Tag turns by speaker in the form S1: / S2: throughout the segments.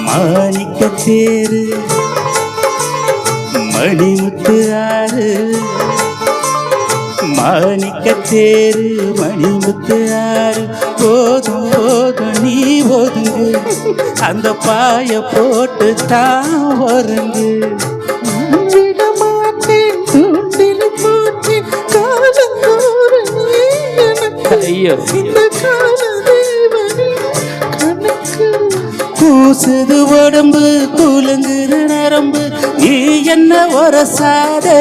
S1: மாணிக்கத்தேரு மணிமுத்து ஆறு, மாணிக்கத்தேரு மணிமுத்து ஆறு. போதும் போதும் நீ ஒதுங்கு, அந்த பாய போட்டு தான் ஒருங்கு. ஐயோ கூசுது உடம்பு குலுங்குது நரம்பு, நீ என்ன ஒரசாதே.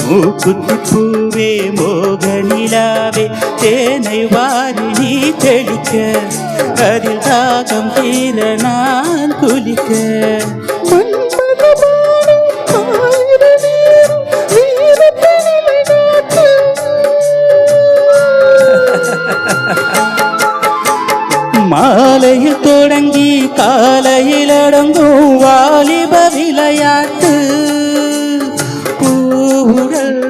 S1: மூக்குத்தி பூவே மோகனிலாவே தேனை வாரி நீ தெளிக்க, அதில் தாகம் தீர நான் குளிக்க. மாலையில் தொடங்கி காலையில் அடங்கும் வாலிப விளையாட்டு, பூவுடல்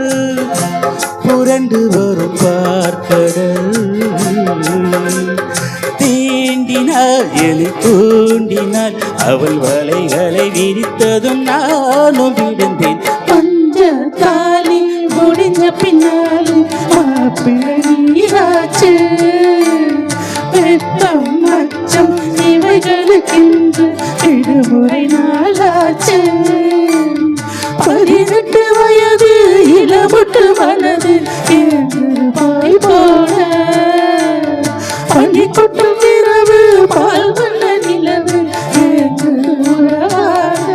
S1: புரண்டு வரும் பார்க்கடல். தீண்டினால் எலி தூண்டினால் அவள் வலைகளை விரித்ததும் நானும் விழுந்தேன்.
S2: பஞ்ச தாலி முடிஞ்ச பின்னால் மாப்பிள்ளை நீராச்சு, வெப்பம் மச்சம் இவைகளுக்கென்று விடுமுறை நாளாச்சு. 18 வயது இளமுட்டு மனது என்று பாய் போல, பனி கொட்டும் இரவு பால் வண்ண நிலவு என்று உறவாட.